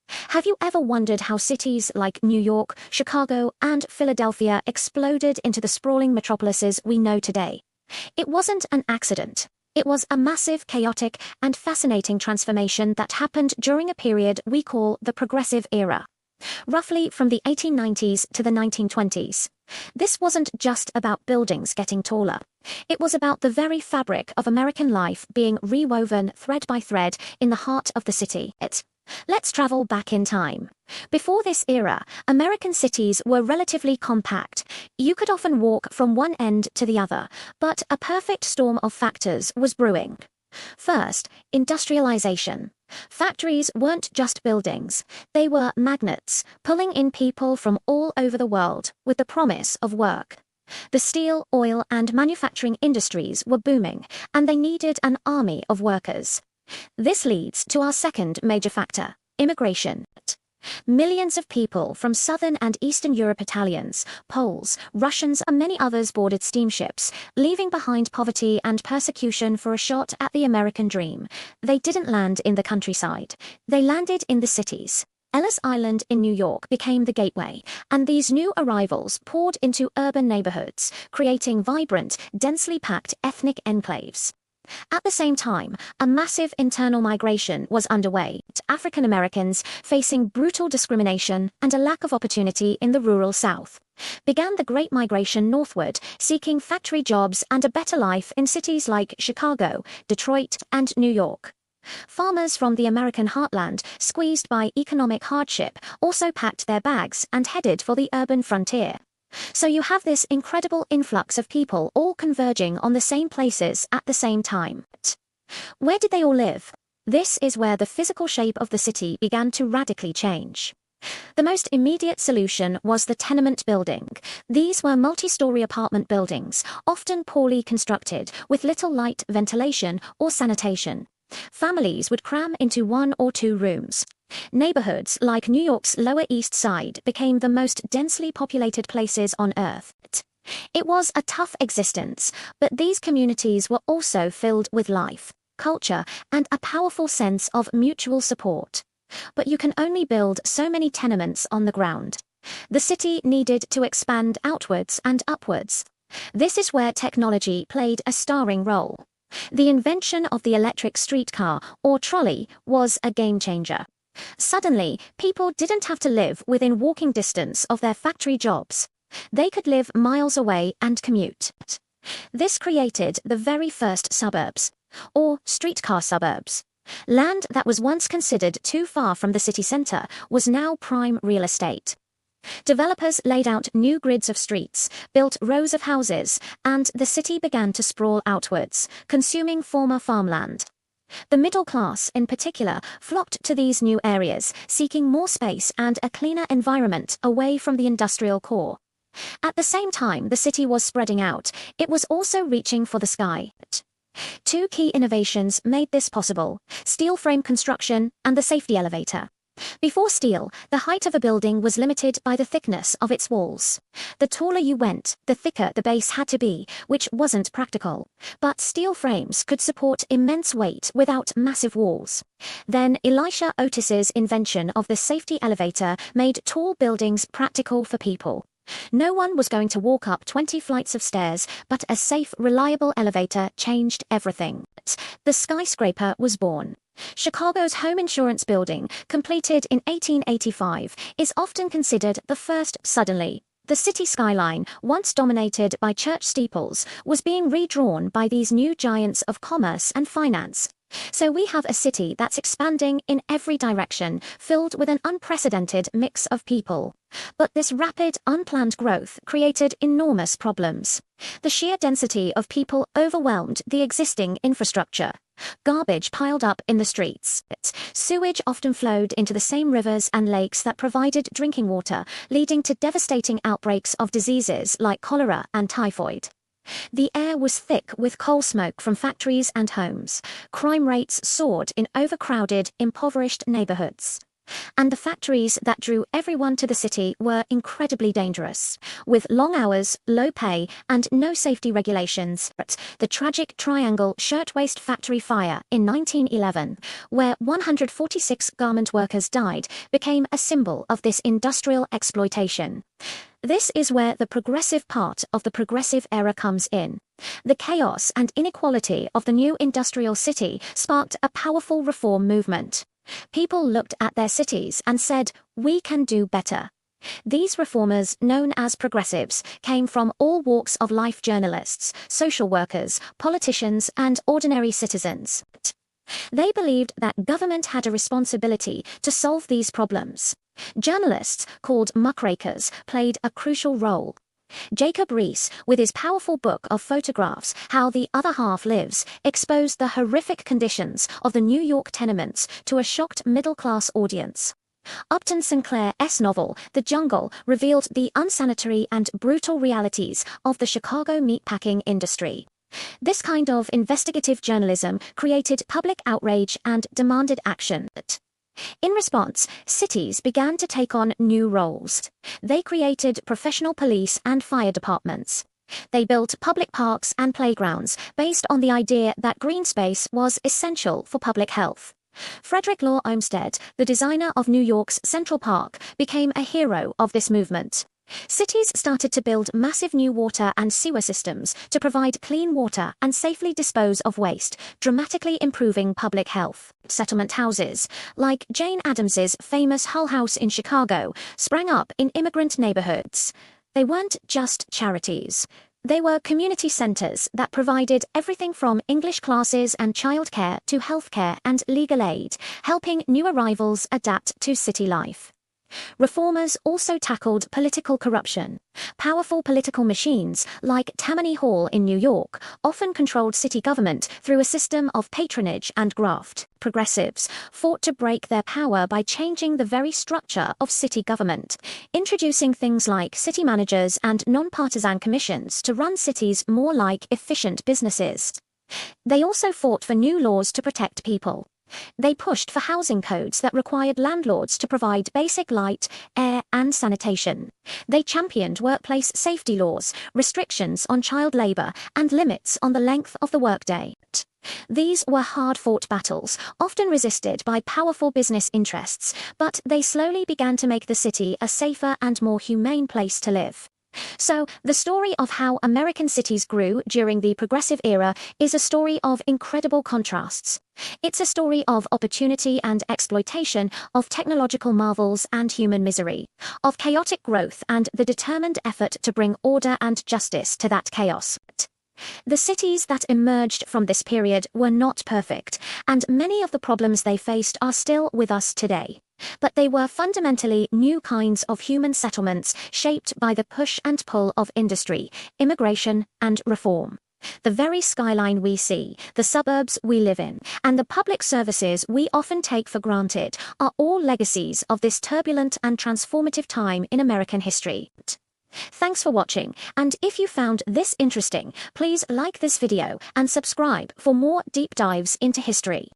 Have you ever wondered how cities like New York, Chicago, and Philadelphia exploded into the sprawling metropolises we know today? It wasn't an accident. It was a massive, chaotic, and fascinating transformation that happened during a period we call the Progressive Era, roughly from the 1890s to the 1920s. This wasn't just about buildings getting taller. It was about the very fabric of American life being rewoven thread by thread in the heart of the city. Let's travel back in time. Before this era, American cities were relatively compact. You could often walk from one end to the other, but a perfect storm of factors was brewing. First, industrialization. Factories weren't just buildings. They were magnets, pulling in people from all over the world with the promise of work. The steel, oil, and manufacturing industries were booming, and they needed an army of workers. This leads to our second major factor, immigration. Millions of people from Southern and Eastern Europe, Italians, Poles, Russians, and many others boarded steamships, leaving behind poverty and persecution for a shot at the American dream. They didn't land in the countryside. They landed in the cities. Ellis Island in New York became the gateway, and these new arrivals poured into urban neighborhoods, creating vibrant, densely packed ethnic enclaves. At the same time, a massive internal migration was underway, African Americans facing brutal discrimination and a lack of opportunity in the rural South. Began the Great Migration northward, seeking factory jobs and a better life in cities like Chicago, Detroit, and New York. Farmers from the American heartland, squeezed by economic hardship, also packed their bags and headed for the urban frontier. So you have this incredible influx of people all converging on the same places at the same time. Where did they all live? This is where the physical shape of the city began to radically change. The most immediate solution was the tenement building. These were multi-story apartment buildings, often poorly constructed, with little light, ventilation, or sanitation. Families would cram into 1 or 2 rooms. Neighborhoods like New York's Lower East Side became the most densely populated places on Earth. It was a tough existence, but these communities were also filled with life, culture, and a powerful sense of mutual support. But you can only build so many tenements on the ground. The city needed to expand outwards and upwards. This is where technology played a starring role. The invention of the electric streetcar, or trolley, was a game changer. Suddenly, people didn't have to live within walking distance of their factory jobs. They could live miles away and commute. This created the very first suburbs, or streetcar suburbs. Land that was once considered too far from the city centre was now prime real estate. Developers laid out new grids of streets, built rows of houses, and the city began to sprawl outwards, consuming former farmland. The middle class, in particular, flocked to these new areas, seeking more space and a cleaner environment away from the industrial core. At the same time the city was spreading out, it was also reaching for the sky. 2 key innovations made this possible: steel frame construction and the safety elevator. Before steel, the height of a building was limited by the thickness of its walls. The taller you went, the thicker the base had to be, which wasn't practical. But steel frames could support immense weight without massive walls. Then Elisha Otis's invention of the safety elevator made tall buildings practical for people. No one was going to walk up 20 flights of stairs, but a safe, reliable elevator changed everything. The skyscraper was born. Chicago's home insurance building, completed in 1885, is often considered the first. Suddenly, the city skyline, once dominated by church steeples, was being redrawn by these new giants of commerce and finance. So we have a city that's expanding in every direction, filled with an unprecedented mix of people. But this rapid, unplanned growth created enormous problems. The sheer density of people overwhelmed the existing infrastructure. Garbage piled up in the streets. Sewage often flowed into the same rivers and lakes that provided drinking water, leading to devastating outbreaks of diseases like cholera and typhoid. The air was thick with coal smoke from factories and homes. Crime rates soared in overcrowded, impoverished neighborhoods. And the factories that drew everyone to the city were incredibly dangerous. With long hours, low pay, and no safety regulations, the tragic Triangle Shirtwaist Factory fire in 1911, where 146 garment workers died, became a symbol of this industrial exploitation. This is where the progressive part of the progressive era comes in. The chaos and inequality of the new industrial city sparked a powerful reform movement. People looked at their cities and said, "We can do better." These reformers, known as progressives, came from all walks of life: journalists, social workers, politicians, and ordinary citizens. They believed that government had a responsibility to solve these problems. Journalists, called muckrakers, played a crucial role. Jacob Riis, with his powerful book of photographs, How the Other Half Lives, exposed the horrific conditions of the New York tenements to a shocked middle-class audience. Upton Sinclair's novel, The Jungle, revealed the unsanitary and brutal realities of the Chicago meatpacking industry. This kind of investigative journalism created public outrage and demanded action. In response, cities began to take on new roles. They created professional police and fire departments. They built public parks and playgrounds based on the idea that green space was essential for public health. Frederick Law Olmsted, the designer of New York's Central Park, became a hero of this movement. Cities started to build massive new water and sewer systems to provide clean water and safely dispose of waste, dramatically improving public health. Settlement houses, like Jane Addams's famous Hull House in Chicago, sprang up in immigrant neighborhoods. They weren't just charities. They were community centers that provided everything from English classes and childcare to healthcare and legal aid, helping new arrivals adapt to city life. Reformers also tackled political corruption. Powerful political machines, like Tammany Hall in New York, often controlled city government through a system of patronage and graft. Progressives fought to break their power by changing the very structure of city government, introducing things like city managers and non-partisan commissions to run cities more like efficient businesses. They also fought for new laws to protect people. They pushed for housing codes that required landlords to provide basic light, air, and sanitation. They championed workplace safety laws, restrictions on child labor, and limits on the length of the workday. These were hard-fought battles, often resisted by powerful business interests, but they slowly began to make the city a safer and more humane place to live. So, the story of how American cities grew during the Progressive Era is a story of incredible contrasts. It's a story of opportunity and exploitation, of technological marvels and human misery, of chaotic growth and the determined effort to bring order and justice to that chaos. The cities that emerged from this period were not perfect, and many of the problems they faced are still with us today. But they were fundamentally new kinds of human settlements shaped by the push and pull of industry, immigration, and reform. The very skyline we see, the suburbs we live in, and the public services we often take for granted are all legacies of this turbulent and transformative time in American history. Thanks for watching, and if you found this interesting, please like this video and subscribe for more deep dives into history.